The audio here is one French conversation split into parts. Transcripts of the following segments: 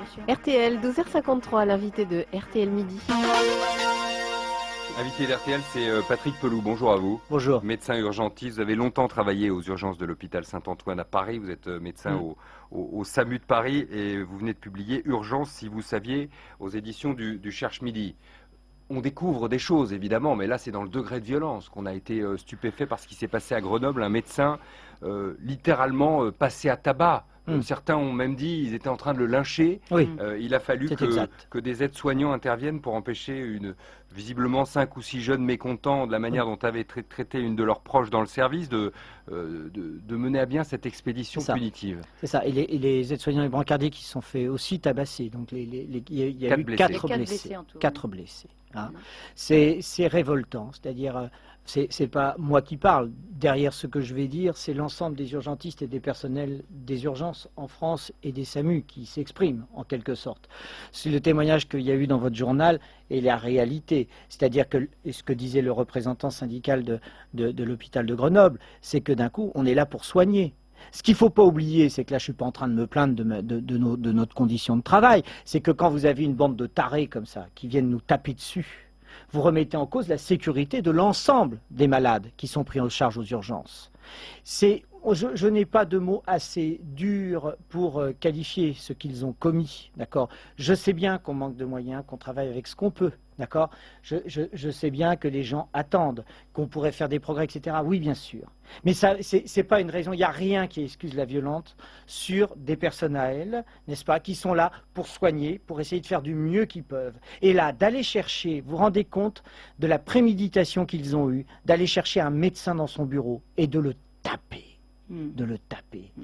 attention. RTL, 12h53, l'invité de RTL Midi. Invité d'RTL, c'est Patrick Pelou. Bonjour à vous. Bonjour. Médecin urgentiste. Vous avez longtemps travaillé aux urgences de l'hôpital Saint-Antoine à Paris. Vous êtes médecin au SAMU de Paris et vous venez de publier Urgence, si vous saviez, aux éditions du Cherche Midi. On découvre des choses, évidemment, mais là, c'est dans le degré de violence qu'on a été stupéfait par ce qui s'est passé à Grenoble. Un médecin littéralement passé à tabac. Certains ont même dit qu'ils étaient en train de le lyncher. Oui. Il a fallu que des aides-soignants interviennent pour empêcher visiblement 5 ou 6 jeunes mécontents de la manière dont avait traité une de leurs proches dans le service de mener à bien cette expédition punitive. C'est ça. Et les aides-soignants et brancardiers qui se sont fait aussi tabasser. Donc il y a eu 4 blessés. 4 blessés. Hein. C'est révoltant. C'est-à-dire, c'est pas moi qui parle. Derrière ce que je vais dire, c'est l'ensemble des urgentistes et des personnels des urgences en France et des SAMU qui s'expriment en quelque sorte. C'est le témoignage qu'il y a eu dans votre journal et la réalité. C'est-à-dire que ce que disait le représentant syndical de l'hôpital de Grenoble, c'est que d'un coup, on est là pour soigner. Ce qu'il ne faut pas oublier, c'est que là, je ne suis pas en train de me plaindre de notre condition de travail, c'est que quand vous avez une bande de tarés comme ça, qui viennent nous taper dessus, vous remettez en cause la sécurité de l'ensemble des malades qui sont pris en charge aux urgences. Je n'ai pas de mots assez durs pour qualifier ce qu'ils ont commis, d'accord. Je sais bien qu'on manque de moyens, qu'on travaille avec ce qu'on peut, d'accord. Je sais bien que les gens attendent, qu'on pourrait faire des progrès, etc. Oui, bien sûr. Mais ça, c'est pas une raison, il n'y a rien qui excuse la violence sur des personnels, n'est-ce pas, qui sont là pour soigner, pour essayer de faire du mieux qu'ils peuvent. Et là, d'aller chercher, vous vous rendez compte de la préméditation qu'ils ont eue, d'aller chercher un médecin dans son bureau et de le taper.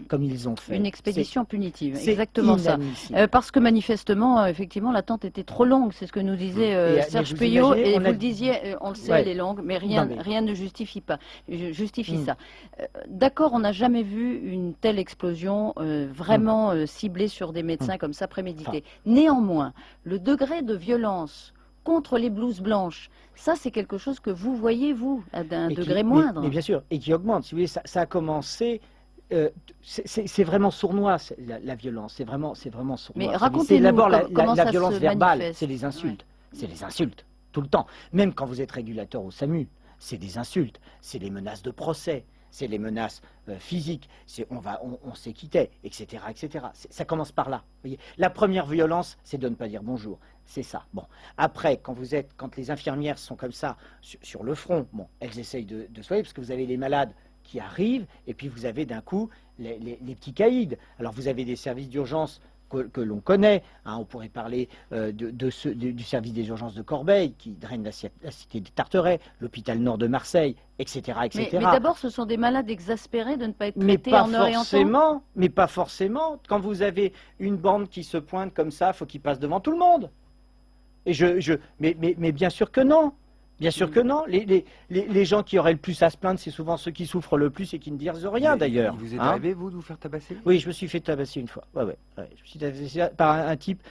Comme ils ont fait. Une expédition punitive, exactement ça. Inadmissible. Parce que manifestement, effectivement, l'attente était trop longue, c'est ce que nous disait Serge Puyot, et vous le disiez, on le sait, elle est longue, mais rien ne justifie ça. D'accord, on n'a jamais vu une telle explosion vraiment ciblée sur des médecins comme ça, préméditée. Néanmoins, le degré de violence contre les blouses blanches, ça c'est quelque chose que vous voyez, vous, d'un degré moindre. Mais bien sûr, et qui augmente. Si vous voulez, ça a commencé, c'est vraiment sournois, la violence, c'est vraiment sournois. Mais racontez-nous d'abord comment la ça violence se verbale, manifeste. c'est les insultes. C'est les insultes, tout le temps. Même quand vous êtes régulateur au SAMU, c'est des insultes, c'est les menaces de procès. C'est les menaces physiques, on s'équitait, etc., etc. Ça commence par là. Vous voyez. La première violence, c'est de ne pas dire bonjour. C'est ça. Bon. Après, quand les infirmières sont comme ça sur le front, bon, elles essayent de soigner parce que vous avez les malades qui arrivent et puis vous avez d'un coup les petits caïds. Alors vous avez des services d'urgence que l'on connaît, hein, on pourrait parler du service des urgences de Corbeil, qui draine la cité des Tarterets, l'hôpital nord de Marseille, etc. etc. Mais d'abord, ce sont des malades exaspérés de ne pas être traités en heure et en temps. Mais pas forcément. Quand vous avez une bande qui se pointe comme ça, il faut qu'il passe devant tout le monde. Et mais bien sûr que non. Bien sûr que non. Les gens qui auraient le plus à se plaindre, c'est souvent ceux qui souffrent le plus et qui ne disent rien d'ailleurs. Vous êtes arrivé, vous, de vous faire tabasser? Oui, je me suis fait tabasser une fois. Ouais. Je me suis tabassé par un type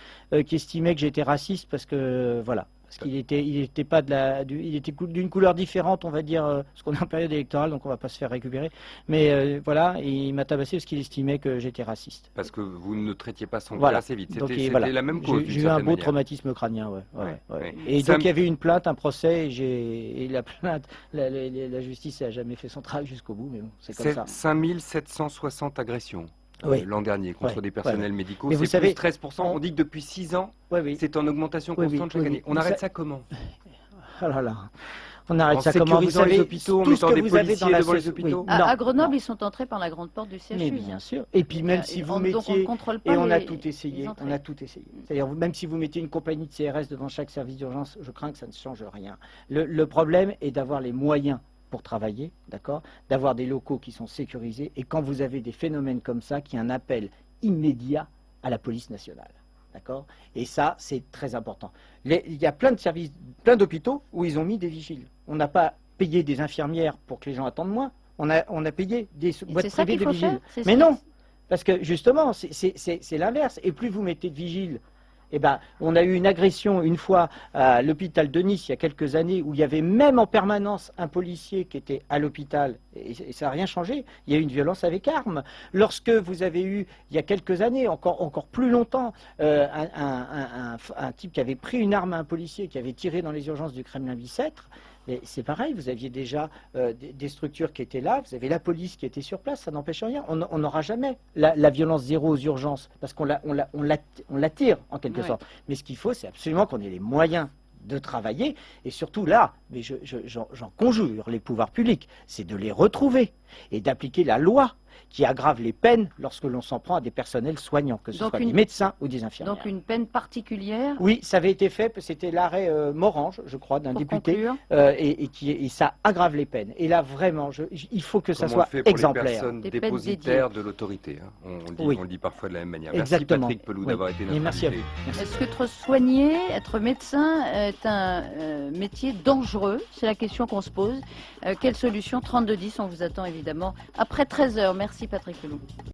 qui estimait que j'étais raciste parce que, voilà. Parce qu'il était pas il était d'une couleur différente, on va dire, parce qu'on est en période électorale, donc on va pas se faire récupérer. Mais voilà, et il m'a tabassé parce qu'il estimait que j'étais raciste. Parce que vous ne traitiez pas son cas assez vite. C'était la même cause. J'ai eu un beau traumatisme crânien, ouais. Et donc il y avait une plainte, un procès, et la plainte, la justice n'a jamais fait son travail jusqu'au bout, mais bon, c'est comme ça. 5760 agressions. L'an dernier contre des personnels médicaux, c'est plus 13%. On dit que depuis 6 ans, c'est en augmentation constante chaque année. On arrête ça comment? Oh là là. On arrête ça comment? Vous savez, les hôpitaux, en mettant des policiers devant les hôpitaux. À Grenoble, ils sont entrés par la grande porte du CHU. Mais bien sûr. Et puis même si vous mettiez, et on a tout essayé, C'est-à-dire même si vous mettez une compagnie de CRS devant chaque service d'urgence, je crains que ça ne change rien. Le problème est d'avoir les moyens pour travailler, d'accord, d'avoir des locaux qui sont sécurisés, et quand vous avez des phénomènes comme ça, qu'il y a un appel immédiat à la police nationale, d'accord, et ça, c'est très important. Il y a plein de services, plein d'hôpitaux où ils ont mis des vigiles. On n'a pas payé des infirmières pour que les gens attendent moins, on a payé des boîtes privées de vigiles. Mais non, parce que justement, c'est l'inverse, et plus vous mettez de vigiles, Eh ben, on a eu une agression une fois à l'hôpital de Nice il y a quelques années où il y avait même en permanence un policier qui était à l'hôpital et ça n'a rien changé. Il y a eu une violence avec arme. Lorsque vous avez eu, il y a quelques années, encore plus longtemps, un type qui avait pris une arme à un policier qui avait tiré dans les urgences du Kremlin-Bicêtre, c'est pareil, vous aviez déjà des structures qui étaient là, vous avez la police qui était sur place, ça n'empêche rien. On n'aura jamais la violence zéro aux urgences, parce qu'on l'attire en quelque sorte. Mais ce qu'il faut, c'est absolument qu'on ait les moyens de travailler, et surtout là, mais j'en conjure les pouvoirs publics, c'est de les retrouver et d'appliquer la loi qui aggrave les peines lorsque l'on s'en prend à des personnels soignants, que ce soit des médecins ou des infirmières. Donc une peine particulière? Oui, ça avait été fait, c'était l'arrêt Morange, je crois, d'un député, et ça aggrave les peines. Et là, vraiment, il faut que ça soit exemplaire. Les personnes dépositaires de l'autorité, hein. On le dit parfois de la même manière. Exactement. Merci Patrick Pelloux d'avoir été notre invité. Merci à vous. Est-ce que être soigné, être médecin est un métier dangereux? C'est la question qu'on se pose. Quelle solution? 3210, on vous attend évidemment après 13h. Merci Patrick Pelloux.